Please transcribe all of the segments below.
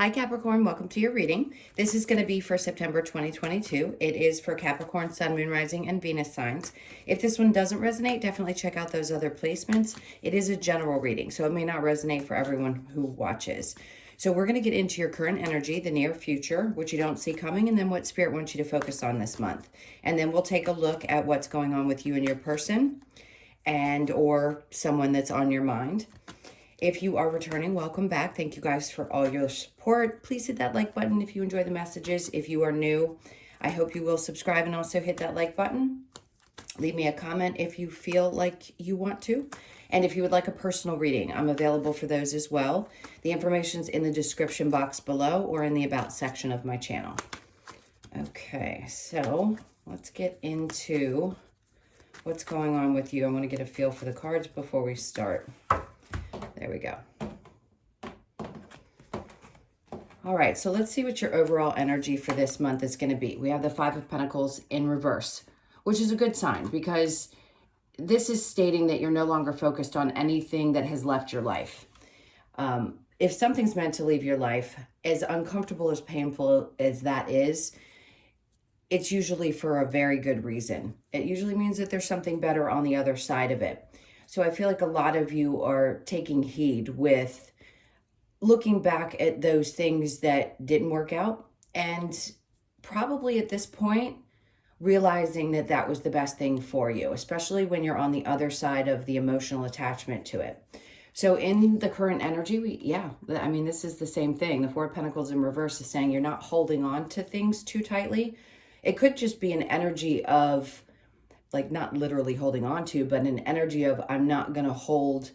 Hi Capricorn, welcome to your reading. This is going to be for September 2022. It is for Capricorn, Sun, Moon, Rising, and Venus signs. If this one doesn't resonate, definitely check out those other placements. It is a general reading, so it may not resonate for everyone who watches. So we're going to get into your current energy, the near future, which you don't see coming, and then what Spirit wants you to focus on this month. And then we'll take a look at what's going on with you and your person and or someone that's on your mind. If you are returning, welcome back. Thank you guys for all your support. Please hit that like button if you enjoy the messages. If you are new, I hope you will subscribe and also hit that like button. Leave me a comment if you feel like you want to. And if you would like a personal reading, I'm available for those as well. The information's in the description box below or in the About section of my channel. Okay, so let's get into what's going on with you. I want to get a feel for the cards before we start. There we go. All right, so let's see what your overall energy for this month is going to be. We have the Five of Pentacles in reverse, which is a good sign because this is stating that you're no longer focused on anything that has left your life. If something's meant to leave your life, as uncomfortable, as painful as that is, it's usually for a very good reason. It usually means that there's something better on the other side of it. So I feel like a lot of you are taking heed with looking back at those things that didn't work out and probably at this point realizing that that was the best thing for you, especially when you're on the other side of the emotional attachment to it. So in the current energy, this is the same thing. The Four of Pentacles in reverse is saying you're not holding on to things too tightly. It could just be an energy of like not literally holding on to, but an energy of I'm not going to hold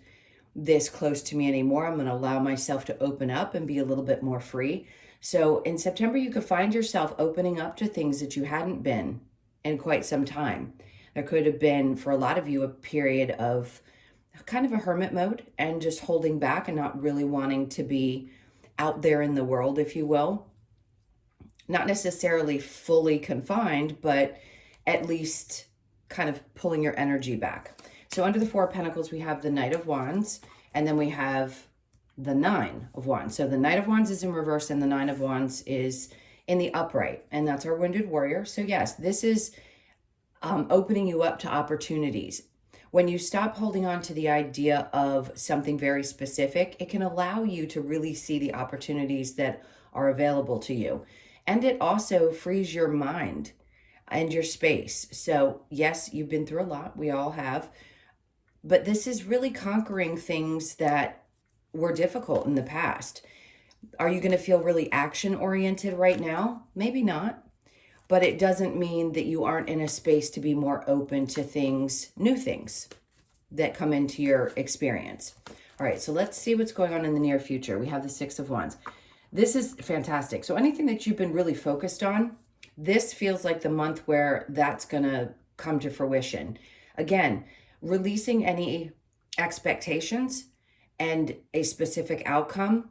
this close to me anymore. I'm going to allow myself to open up and be a little bit more free. So in September, you could find yourself opening up to things that you hadn't been in quite some time. There could have been, for a lot of you, a period of kind of a hermit mode and just holding back and not really wanting to be out there in the world, if you will. Not necessarily fully confined, but at least kind of pulling your energy back. So under the Four of Pentacles, we have the Knight of Wands, and then we have the Nine of Wands. So the Knight of Wands is in reverse, and the Nine of Wands is in the upright, and that's our wounded warrior. So yes, this is opening you up to opportunities. When you stop holding on to the idea of something very specific, it can allow you to really see the opportunities that are available to you. And it also frees your mind and your space. So yes, you've been through a lot. We all have. But this is really conquering things that were difficult in the past. Are you going to feel really action-oriented right now? Maybe not. But it doesn't mean that you aren't in a space to be more open to things, new things that come into your experience. All right, so let's see what's going on in the near future. We have the Six of Wands. This is fantastic. So anything that you've been really focused on, this feels like the month where that's going to come to fruition. Again, releasing any expectations and a specific outcome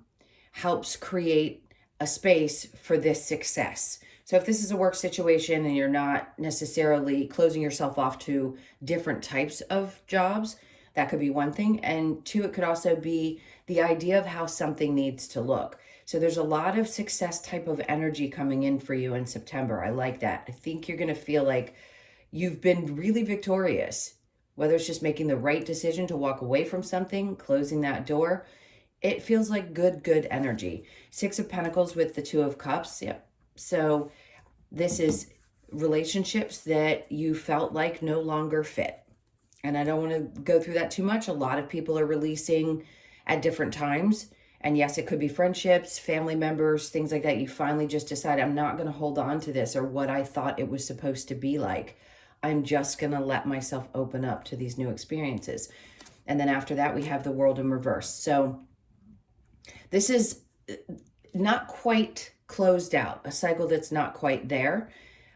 helps create a space for this success. So if this is a work situation and you're not necessarily closing yourself off to different types of jobs, that could be one thing. And two, it could also be the idea of how something needs to look. So there's a lot of success type of energy coming in for you in September. I like that. I think you're going to feel like you've been really victorious, whether it's just making the right decision to walk away from something, closing that door. It feels like good energy. Six of Pentacles with the Two of Cups. Yep. So this is relationships that you felt like no longer fit. And I don't want to go through that too much. A lot of people are releasing at different times. And yes, it could be friendships, family members, things like that. You finally just decide, I'm not going to hold on to this or what I thought it was supposed to be like. I'm just going to let myself open up to these new experiences. And then after that, we have the World in reverse. So this is not quite closed out, a cycle that's not quite there.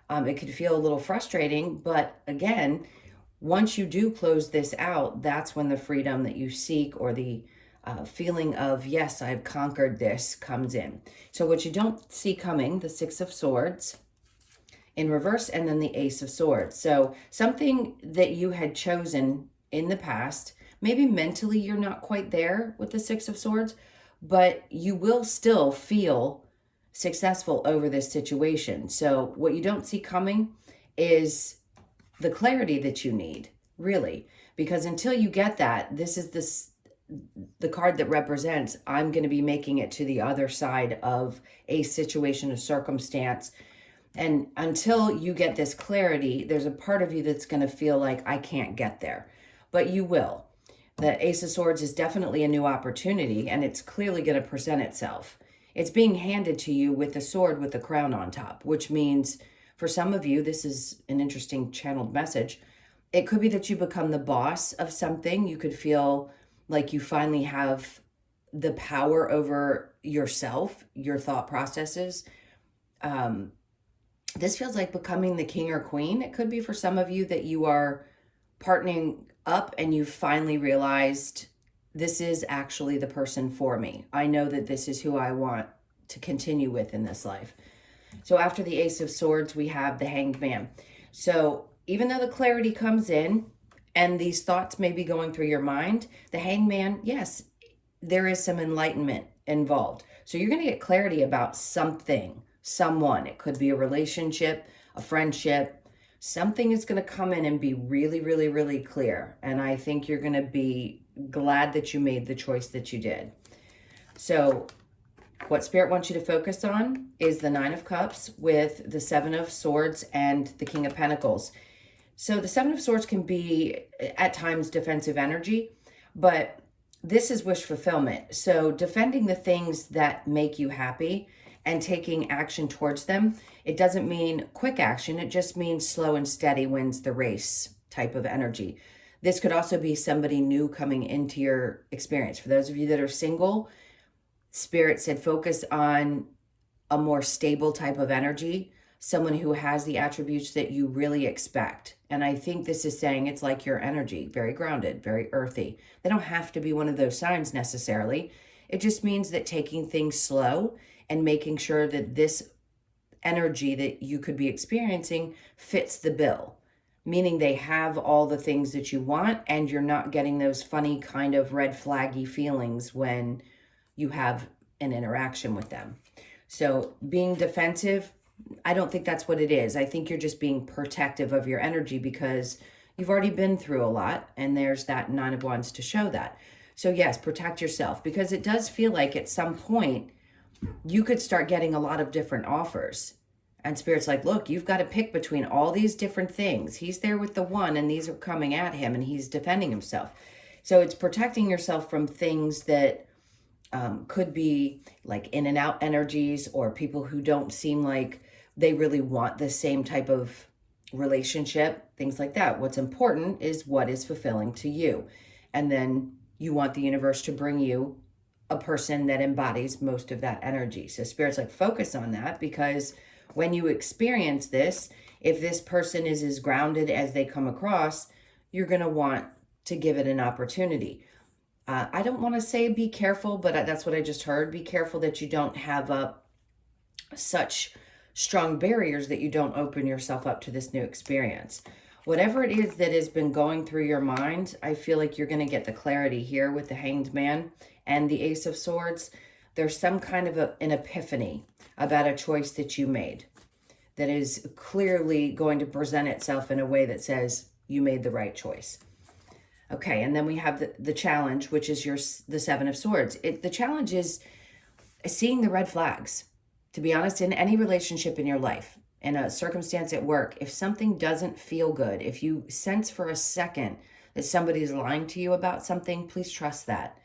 It could feel a little frustrating, but again, once you do close this out, that's when the freedom that you seek or the feeling of, yes, I've conquered this comes in. So what you don't see coming, the Six of Swords in reverse, and then the Ace of Swords. So something that you had chosen in the past, maybe mentally you're not quite there with the Six of Swords, but you will still feel successful over this situation. So what you don't see coming is the clarity that you need, really, because until you get that, this is the card that represents I'm going to be making it to the other side of a situation, a circumstance. And until you get this clarity, there's a part of you that's going to feel like I can't get there, but you will. The Ace of Swords is definitely a new opportunity, and it's clearly going to present itself. It's being handed to you with the sword with the crown on top, which means for some of you, this is an interesting channeled message. It could be that you become the boss of something. You could feel like you finally have the power over yourself, your thought processes. This feels like becoming the king or queen. It could be for some of you that you are partnering up and you finally realized this is actually the person for me. I know that this is who I want to continue with in this life. So after the Ace of Swords, we have the Hanged Man. So even though the clarity comes in and these thoughts may be going through your mind, the Hanged Man, yes, there is some enlightenment involved. So you're going to get clarity about something, someone. It could be a relationship, a friendship. Something is going to come in and be really, really, really clear. And I think you're going to be glad that you made the choice that you did. So what Spirit wants you to focus on is the Nine of Cups with the Seven of Swords and the King of Pentacles. So the Seven of Swords can be at times defensive energy, but this is wish fulfillment. So defending the things that make you happy and taking action towards them. It doesn't mean quick action. It just means slow and steady wins the race type of energy. This could also be somebody new coming into your experience. For those of you that are single, Spirit said focus on a more stable type of energy, someone who has the attributes that you really expect. And I think this is saying it's like your energy, very grounded, very earthy. They don't have to be one of those signs necessarily. It just means that taking things slow and making sure that this energy that you could be experiencing fits the bill, meaning they have all the things that you want and you're not getting those funny kind of red flaggy feelings when you have an interaction with them. So being defensive, I don't think that's what it is. I think you're just being protective of your energy because you've already been through a lot, and there's that Nine of Wands to show that. So yes, protect yourself, because it does feel like at some point you could start getting a lot of different offers. And Spirit's like, look, you've got to pick between all these different things. He's there with the one and these are coming at him and he's defending himself. So it's protecting yourself from things that could be like in and out energies or people who don't seem like they really want the same type of relationship, things like that. What's important is what is fulfilling to you. And then you want the universe to bring you a person that embodies most of that energy. So Spirit's like, focus on that, because when you experience this, if this person is as grounded as they come across, you're going to want to give it an opportunity. I don't want to say be careful, but that's what I just heard. Be careful that you don't have up such strong barriers that you don't open yourself up to this new experience. Whatever it is that has been going through your mind, I feel like you're going to get the clarity here with the Hanged Man and the Ace of Swords. There's some kind of an epiphany about a choice that you made that is clearly going to present itself in a way that says you made the right choice. Okay, and then we have the challenge, which is the Seven of Swords. The challenge is seeing the red flags. To be honest, in any relationship in your life, in a circumstance at work, if something doesn't feel good, if you sense for a second that somebody's lying to you about something, please trust that.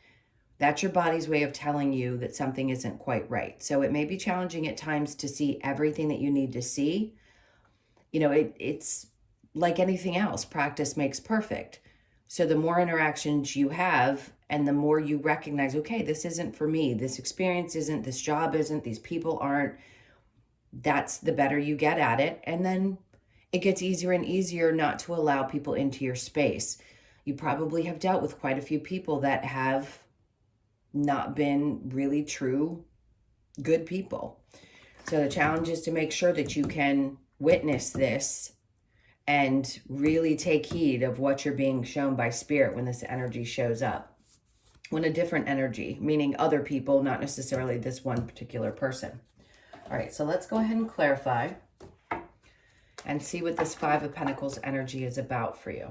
That's your body's way of telling you that something isn't quite right. So it may be challenging at times to see everything that you need to see. You know, it's like anything else, practice makes perfect. So the more interactions you have and the more you recognize, okay, this isn't for me, this experience isn't, this job isn't, these people aren't, that's the better you get at it. And then it gets easier and easier not to allow people into your space. You probably have dealt with quite a few people that have not been really true, good people. So the challenge is to make sure that you can witness this and really take heed of what you're being shown by Spirit when this energy shows up. when a different energy, meaning other people, not necessarily this one particular person. All right, so let's go ahead and clarify and see what this Five of Pentacles energy is about for you.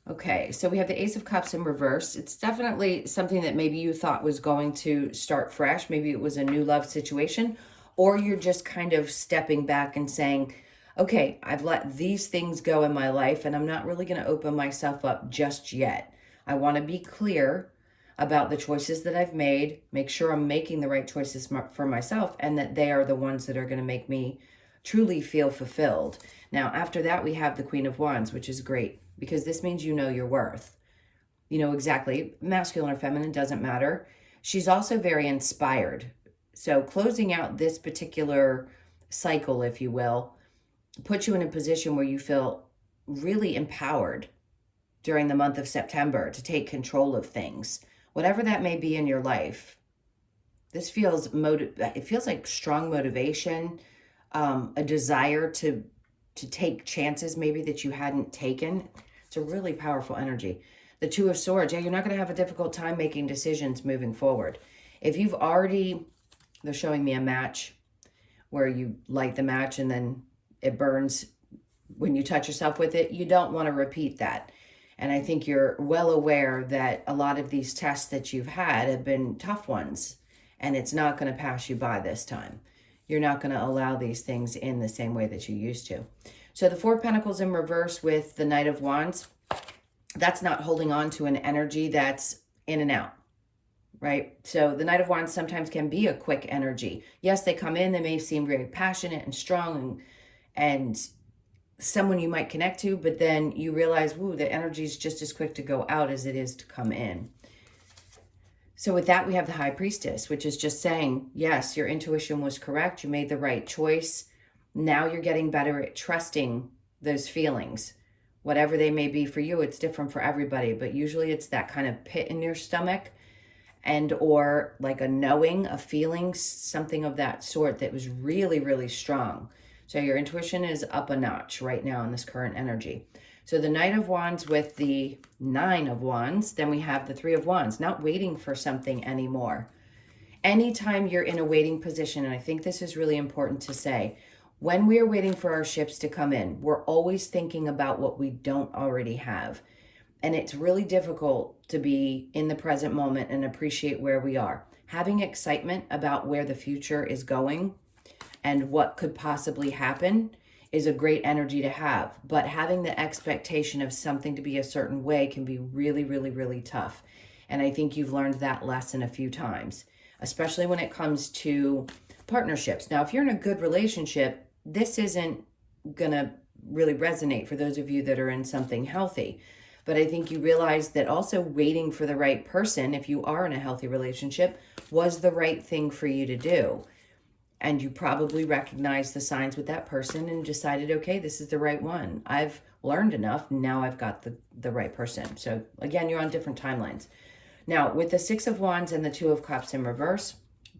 Okay, so we have the Ace of Cups in reverse. It's definitely something that maybe you thought was going to start fresh. Maybe it was a new love situation, or you're just kind of stepping back and saying, okay, I've let these things go in my life and I'm not really going to open myself up just yet. I want to be clear about the choices that I've made, make sure I'm making the right choices for myself, and that they are the ones that are going to make me truly feel fulfilled. Now, after that, we have the Queen of Wands, which is great because this means you know your worth. You know exactly, masculine or feminine, doesn't matter. She's also very inspired. So closing out this particular cycle, if you will, puts you in a position where you feel really empowered during the month of September to take control of things. Whatever that may be in your life, this feels it feels like strong motivation, a desire to take chances maybe that you hadn't taken. It's a really powerful energy. The Two of Swords, yeah, you're not going to have a difficult time making decisions moving forward. If you've already, they're showing me a match where you light the match and then it burns when you touch yourself with it. You don't want to repeat that. And I think you're well aware that a lot of these tests that you've had have been tough ones, and it's not going to pass you by this time. You're not going to allow these things in the same way that you used to. So the Four of Pentacles in reverse with the Knight of Wands, that's not holding on to an energy that's in and out, right? So the Knight of Wands sometimes can be a quick energy. Yes, they come in, they may seem very passionate and strong and someone you might connect to, but then you realize, woo, the energy is just as quick to go out as it is to come in. So with that, we have the High Priestess, which is just saying, yes, your intuition was correct. You made the right choice. Now you're getting better at trusting those feelings. Whatever they may be for you, it's different for everybody, but usually it's that kind of pit in your stomach and or like a knowing, a feeling, something of that sort that was really, really strong. So your intuition is up a notch right now in this current energy. So the Knight of Wands with the Nine of Wands, then we have the Three of Wands, not waiting for something anymore. Anytime you're in a waiting position, and I think this is really important to say, when we are waiting for our ships to come in, we're always thinking about what we don't already have. And it's really difficult to be in the present moment and appreciate where we are. Having excitement about where the future is going and what could possibly happen is a great energy to have. But having the expectation of something to be a certain way can be really, really, really tough. And I think you've learned that lesson a few times, especially when it comes to partnerships. Now, if you're in a good relationship, this isn't going to really resonate for those of you that are in something healthy. But I think you realize that also waiting for the right person, if you are in a healthy relationship, was the right thing for you to do. And you probably recognized the signs with that person and decided, okay, this is the right one. I've learned enough. Now I've got the right person. So again, you're on different timelines. Now, with the Six of Wands and the Two of Cups in reverse,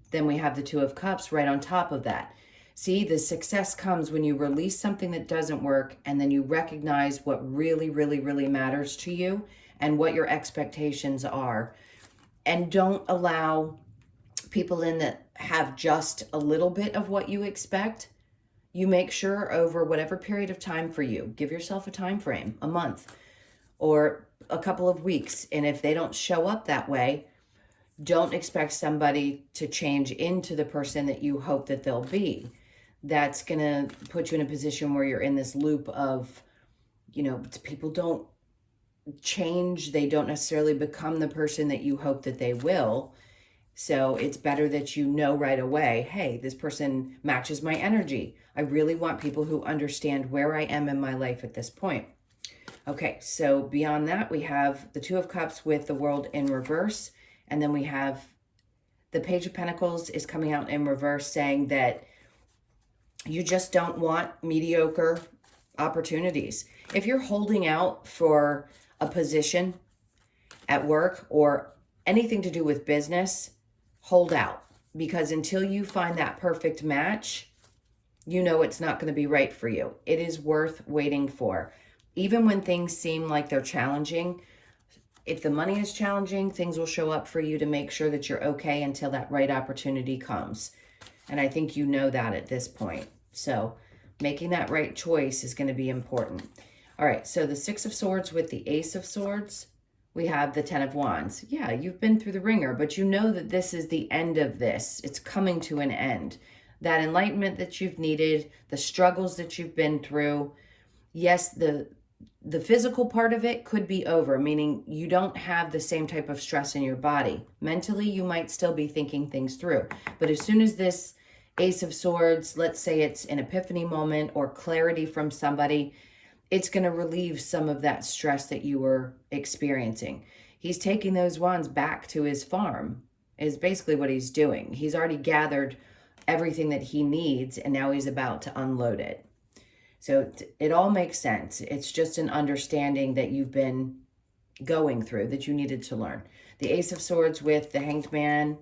then we have the Two of Cups right on top of that. See, the success comes when you release something that doesn't work and then you recognize what really, really, really matters to you and what your expectations are. And don't allow people in that have just a little bit of what you expect. You make sure over whatever period of time for you, give yourself a time frame, a month or a couple of weeks. And if they don't show up that way, don't expect somebody to change into the person that you hope that they'll be. That's going to put you in a position where you're in this loop of, you know, people don't change. They don't necessarily become the person that you hope that they will. So it's better that you know right away, hey, this person matches my energy. I really want people who understand where I am in my life at this point. Okay, so beyond that, we have the Two of Cups with the World in reverse. And then we have the Page of Pentacles is coming out in reverse, saying that you just don't want mediocre opportunities. If you're holding out for a position at work or anything to do with business, hold out. Because until you find that perfect match, you know it's not going to be right for you. It is worth waiting for. Even when things seem like they're challenging, if the money is challenging, things will show up for you to make sure that you're okay until that right opportunity comes. And I think you know that at this point. So making that right choice is going to be important. All right, so the Six of Swords with the Ace of Swords, we have the Ten of Wands. Yeah, you've been through the ringer, but you know that this is the end of this. It's coming to an end. That enlightenment that you've needed, the struggles that you've been through, yes, the physical part of it could be over, meaning you don't have the same type of stress in your body. Mentally, you might still be thinking things through. But as soon as this Ace of Swords, let's say it's an epiphany moment or clarity from somebody, it's going to relieve some of that stress that you were experiencing. He's taking those wands back to his farm, is basically what he's doing. He's already gathered everything that he needs, and now he's about to unload it. So it all makes sense. It's just an understanding that you've been going through that you needed to learn. The Ace of Swords with the Hanged Man,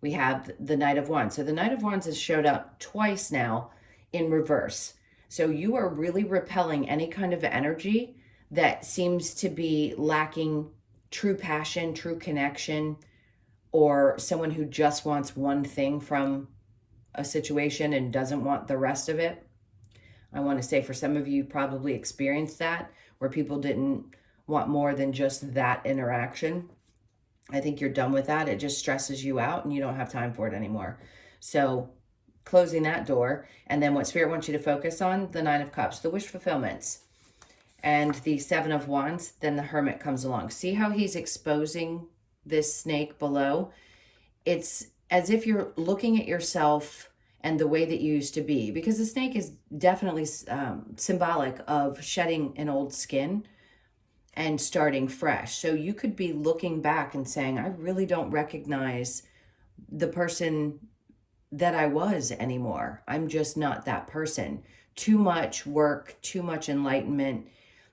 we have the Knight of Wands. So the Knight of Wands has showed up twice now in reverse. So you are really repelling any kind of energy that seems to be lacking true passion, true connection, or someone who just wants one thing from a situation and doesn't want the rest of it. I want to say for some of you probably experienced that, where people didn't want more than just that interaction. I think you're done with that. It just stresses you out and you don't have time for it anymore. So closing that door. And then what Spirit wants you to focus on, the Nine of Cups, the wish fulfillments. And the Seven of Wands, then the Hermit comes along. See how he's exposing this snake below? It's as if you're looking at yourself and the way that you used to be, because the snake is definitely symbolic of shedding an old skin and starting fresh. So you could be looking back and saying, I really don't recognize the person that I was anymore. I'm just not that person. Too much work, too much enlightenment,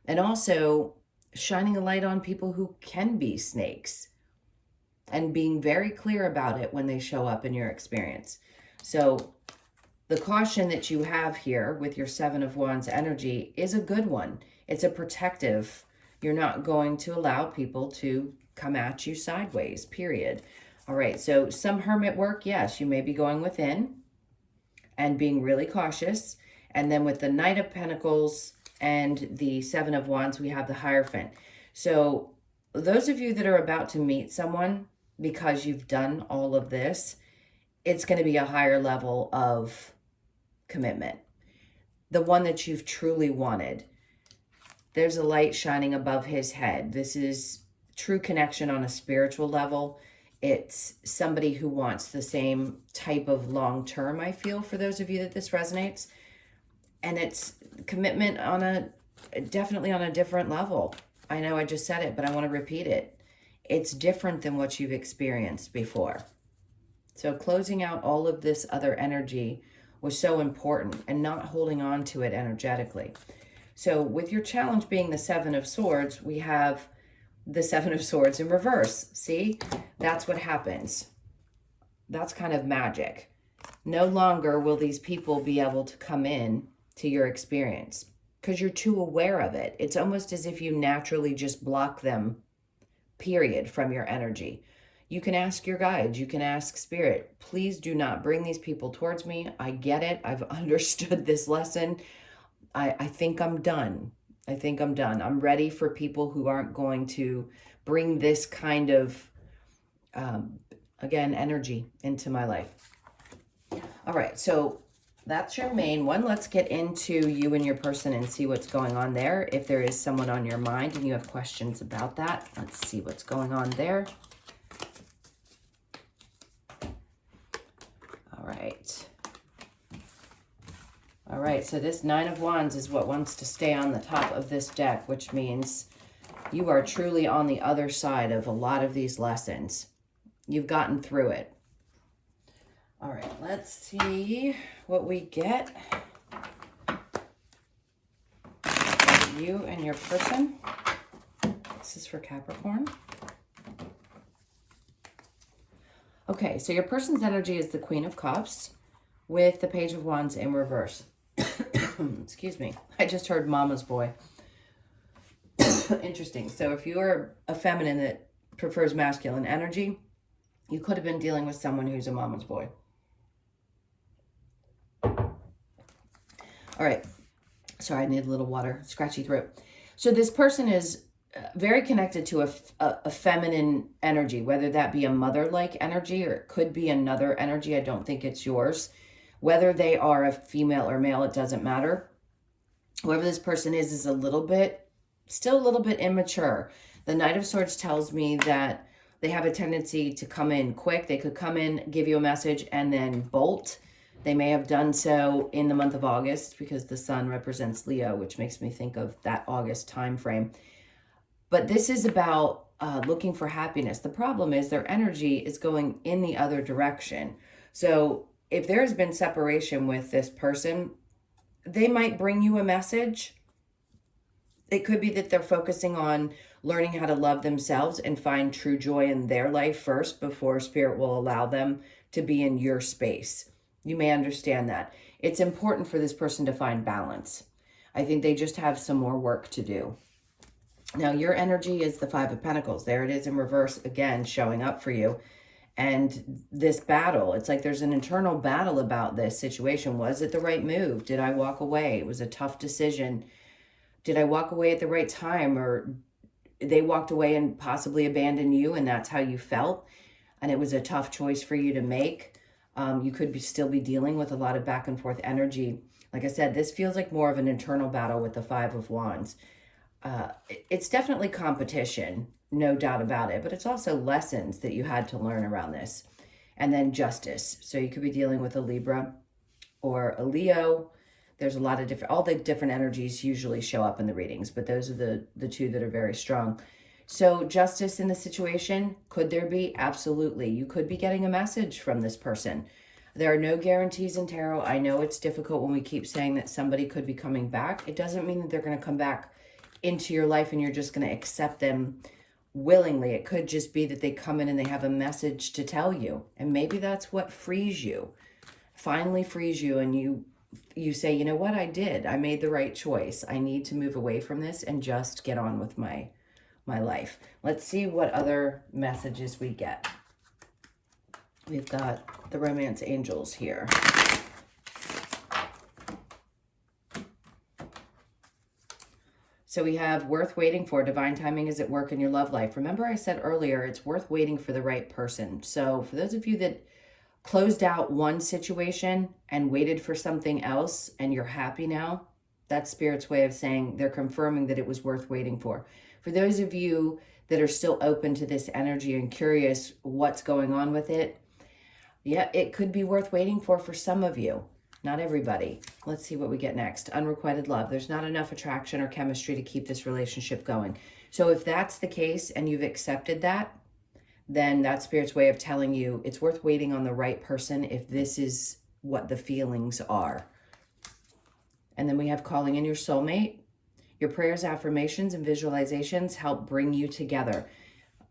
and also shining a light on people who can be snakes and being very clear about it when they show up in your experience. So the caution that you have here with your Seven of Wands energy is a good one. It's a protective. You're not going to allow people to come at you sideways, period. All right, so some hermit work, yes, you may be going within and being really cautious. And then with the Knight of Pentacles and the Seven of Wands, we have the Hierophant. So those of you that are about to meet someone, because you've done all of this, it's going to be a higher level of commitment. The one that you've truly wanted. There's a light shining above his head. This is true connection on a spiritual level. It's somebody who wants the same type of long term, I feel, for those of you that this resonates. And it's commitment on definitely on a different level. I know I just said it, but I want to repeat it. It's different than what you've experienced before. So closing out all of this other energy was so important, and not holding on to it energetically. So with your challenge being the Seven of Swords, we have the Seven of Swords in reverse. See, that's what happens. That's kind of magic. No longer will these people be able to come in to your experience because you're too aware of it. It's almost as if you naturally just block them, period, from your energy. You can ask your guides, you can ask Spirit, please do not bring these people towards me. I get it. I've understood this lesson. I think I'm done. I think I'm done. I'm ready for people who aren't going to bring this kind of, again, energy into my life. All right, so that's your main one. Let's get into you and your person and see what's going on there. If there is someone on your mind and you have questions about that, let's see what's going on there. All right. All right, so this Nine of Wands is what wants to stay on the top of this deck, which means you are truly on the other side of a lot of these lessons. You've gotten through it. All right, let's see what we get. You and your person. This is for Capricorn. Okay, so your person's energy is the Queen of Cups with the Page of Wands in reverse. Excuse me. I just heard mama's boy. Interesting. So if you're a feminine that prefers masculine energy, you could have been dealing with someone who's a mama's boy. All right. Sorry, I need a little water. Scratchy throat. So this person is very connected to a feminine energy, whether that be a mother-like energy or it could be another energy. I don't think it's yours. Whether they are a female or male, it doesn't matter. Whoever this person is still a little bit immature. The Knight of Swords tells me that they have a tendency to come in quick. They could come in, give you a message, and then bolt. They may have done so in the month of August because the sun represents Leo, which makes me think of that August time frame. But this is about looking for happiness. The problem is their energy is going in the other direction. So if there's been separation with this person, they might bring you a message. It could be that they're focusing on learning how to love themselves and find true joy in their life first before Spirit will allow them to be in your space. You may understand that. It's important for this person to find balance. I think they just have some more work to do. Now, your energy is the Five of Pentacles. There it is in reverse again, showing up for you. And this battle, it's like there's an internal battle about this situation. Was it the right move? Did I walk away? It was a tough decision. Did I walk away at the right time? Or they walked away and possibly abandoned you and that's how you felt? And it was a tough choice for you to make. You could still be dealing with a lot of back and forth energy. Like I said, this feels like more of an internal battle with the Five of Wands. It's definitely competition, no doubt about it, but it's also lessons that you had to learn around this. And then Justice. So you could be dealing with a Libra or a Leo. There's a lot of all the different energies usually show up in the readings, but those are the two that are very strong. So Justice in the situation, could there be? Absolutely. You could be getting a message from this person. There are no guarantees in tarot. I know it's difficult when we keep saying that somebody could be coming back. It doesn't mean that they're going to come back into your life and you're just going to accept them willingly. It could just be that they come in and they have a message to tell you. And maybe that's what frees you, finally frees you. And you say, you know what, I did. I made the right choice. I need to move away from this and just get on with my life. Let's see what other messages we get. We've got the Romance Angels here. So we have worth waiting for. Divine timing is at work in your love life. Remember I said earlier, it's worth waiting for the right person. So for those of you that closed out one situation and waited for something else and you're happy now, that's Spirit's way of saying they're confirming that it was worth waiting for. For those of you that are still open to this energy and curious what's going on with it, yeah, it could be worth waiting for some of you. Not everybody. Let's see what we get next. Unrequited love. There's not enough attraction or chemistry to keep this relationship going. So if that's the case and you've accepted that, then that's Spirit's way of telling you it's worth waiting on the right person if this is what the feelings are. And then we have calling in your soulmate. Your prayers, affirmations, and visualizations help bring you together.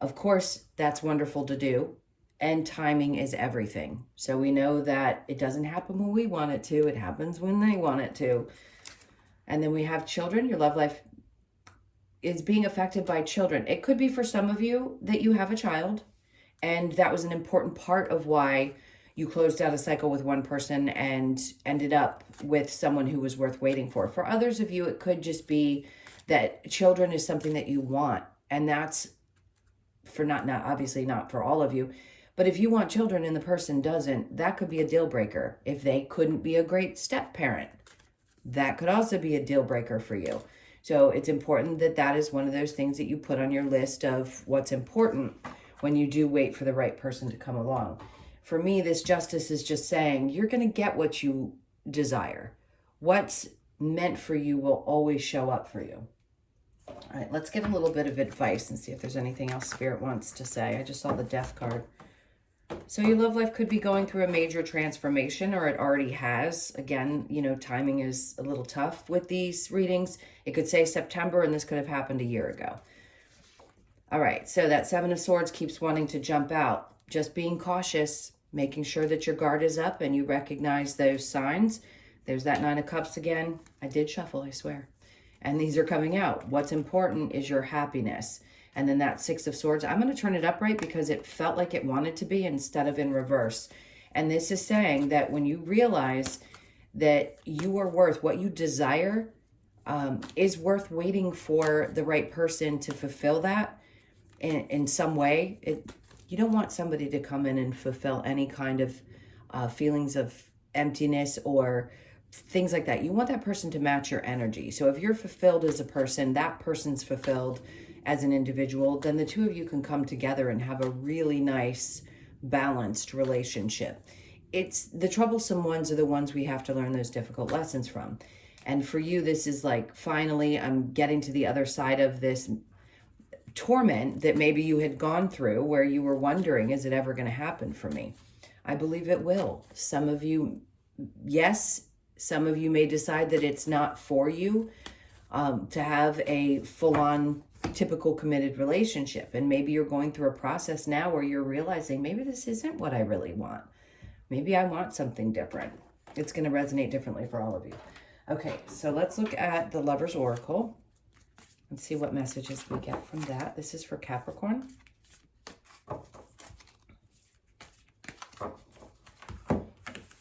Of course, that's wonderful to do. And timing is everything. So we know that it doesn't happen when we want it to. It happens when they want it to. And then we have children. Your love life is being affected by children. It could be for some of you that you have a child. And that was an important part of why you closed out a cycle with one person and ended up with someone who was worth waiting for. For others of you, it could just be that children is something that you want. And that's for not obviously not for all of you. But if you want children and the person doesn't, that could be a deal breaker. If they couldn't be a great step parent, that could also be a deal breaker for you. So it's important that that is one of those things that you put on your list of what's important when you do wait for the right person to come along. For me, this Justice is just saying you're going to get what you desire. What's meant for you will always show up for you. All right, let's get a little bit of advice and see if there's anything else Spirit wants to say. I just saw the Death card. So your love life could be going through a major transformation, or it already has. Again, you know, timing is a little tough with these readings. It could say September, and this could have happened a year ago. All right, so that Seven of Swords keeps wanting to jump out. Just being cautious. making sure that your guard is up and you recognize those signs. There's that Nine of Cups again. I did shuffle, I swear. And these are coming out. What's important is your happiness. And then that Six of Swords, I'm going to turn it upright because it felt like it wanted to be instead of in reverse. And this is saying that when you realize that you are worth what you desire, is worth waiting for the right person to fulfill that in some way. You don't want somebody to come in and fulfill any kind of feelings of emptiness or things like that. You want that person to match your energy. So if you're fulfilled as a person, that person's fulfilled as an individual, then the two of you can come together and have a really nice, balanced relationship. It's the troublesome ones are the ones we have to learn those difficult lessons from. And for you, this is like, finally, I'm getting to the other side of this torment that maybe you had gone through where you were wondering, is it ever going to happen for me? I believe it will. Some of you, yes, some of you may decide that it's not for you to have a full-on typical committed relationship. And maybe you're going through a process now where you're realizing maybe this isn't what I really want. Maybe I want something different. It's going to resonate differently for all of you. Okay, so let's look at the Lover's Oracle and see what messages we get from that. This is for Capricorn.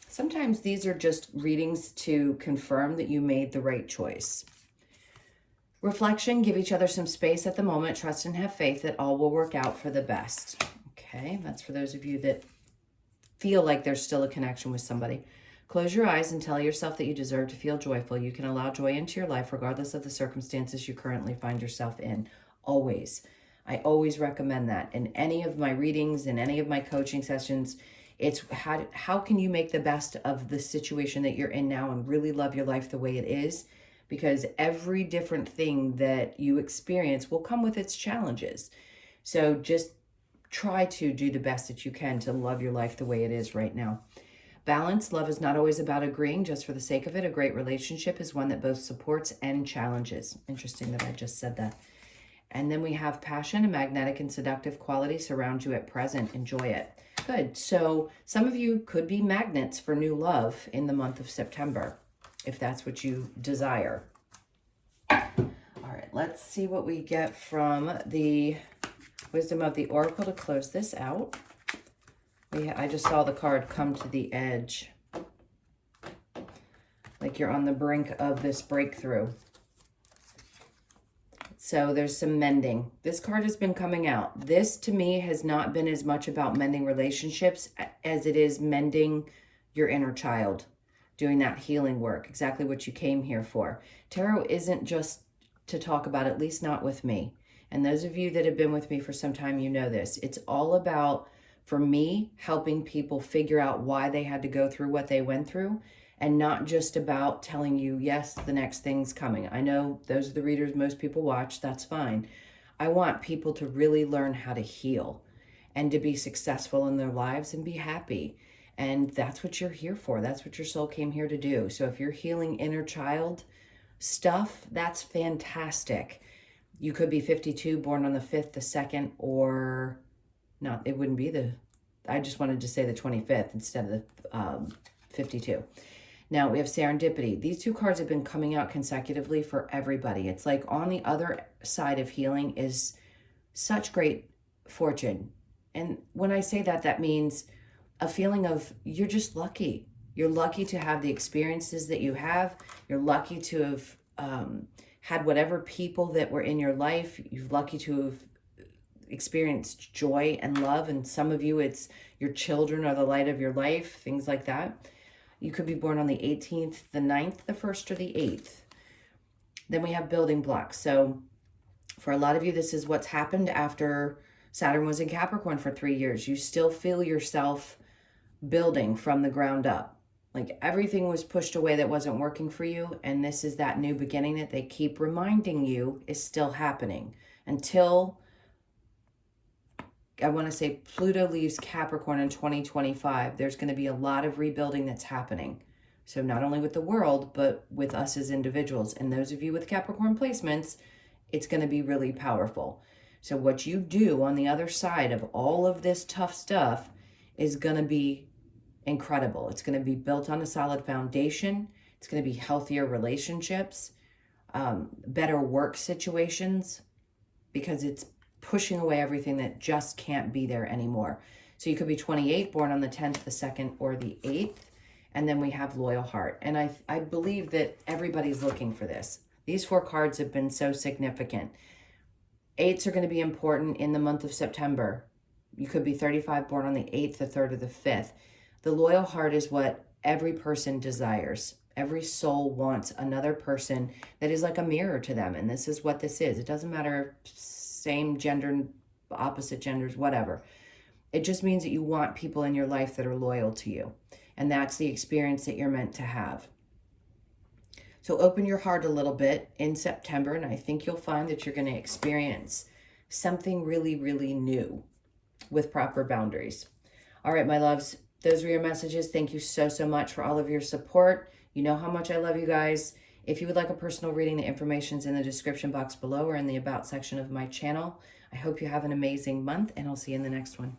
Sometimes these are just readings to confirm that you made the right choice. Reflection, give each other some space at the moment. Trust and have faith that all will work out for the best. Okay, that's for those of you that feel like there's still a connection with somebody. Close your eyes and tell yourself that you deserve to feel joyful. You can allow joy into your life regardless of the circumstances you currently find yourself in. Always. I always recommend that. In any of my readings, in any of my coaching sessions, it's how can you make the best of the situation that you're in now and really love your life the way it is? Because every different thing that you experience will come with its challenges. So just try to do the best that you can to love your life the way it is right now. Balance. Love is not always about agreeing just for the sake of it. A great relationship is one that both supports and challenges. Interesting that I just said that. And then we have passion. A magnetic and seductive quality surround you at present. Enjoy it. Good. So some of you could be magnets for new love in the month of September, if that's what you desire. All right, let's see what we get from the Wisdom of the Oracle to close this out. I just saw the card come to the edge. Like you're on the brink of this breakthrough. So there's some mending. This card has been coming out. This to me has not been as much about mending relationships as it is mending your inner child. Doing that healing work, exactly what you came here for. Tarot isn't just to talk about, at least not with me. And those of you that have been with me for some time, you know this. It's all about, for me, helping people figure out why they had to go through what they went through, and not just about telling you, yes, the next thing's coming. I know those are the readers most people watch. That's fine. I want people to really learn how to heal and to be successful in their lives and be happy. And that's what you're here for. That's what your soul came here to do. So if you're healing inner child stuff, that's fantastic. You could be 52, born on the 5th, the 2nd, or not. It wouldn't be I just wanted to say the 25th instead of the 52. Now we have serendipity. These two cards have been coming out consecutively for everybody. It's like on the other side of healing is such great fortune. And when I say that, that means a feeling of you're just lucky. You're lucky to have the experiences that you have. You're lucky to have had whatever people that were in your life. You're lucky to have experienced joy and love. And some of you, it's your children are the light of your life, things like that. You could be born on the 18th, the 9th, the 1st, or the 8th. Then we have building blocks. So for a lot of you, this is what's happened after Saturn was in Capricorn for 3 years. You still feel yourself building from the ground up. Like everything was pushed away that wasn't working for you. And this is that new beginning that they keep reminding you is still happening until, I want to say, Pluto leaves Capricorn in 2025. There's going to be a lot of rebuilding that's happening. So not only with the world, but with us as individuals. And those of you with Capricorn placements, it's going to be really powerful. So what you do on the other side of all of this tough stuff is going to be incredible. It's going to be built on a solid foundation. It's going to be healthier relationships, better work situations, because it's pushing away everything that just can't be there anymore. So you could be 28, born on the 10th, the 2nd, or the 8th. And then we have loyal heart. And I believe that everybody's looking for this. These 4 cards have been so significant. 8s are going to be important in the month of September. You could be 35, born on the 8th, the 3rd, or the 5th. The loyal heart is what every person desires. Every soul wants another person that is like a mirror to them. And this is what this is. It doesn't matter, same gender, opposite genders, whatever. It just means that you want people in your life that are loyal to you. And that's the experience that you're meant to have. So open your heart a little bit in September, and I think you'll find that you're going to experience something really, really new with proper boundaries. All right, my loves, those were your messages. Thank you so, so much for all of your support. You know how much I love you guys. If you would like a personal reading, the information's in the description box below or in the About section of my channel. I hope you have an amazing month, and I'll see you in the next one.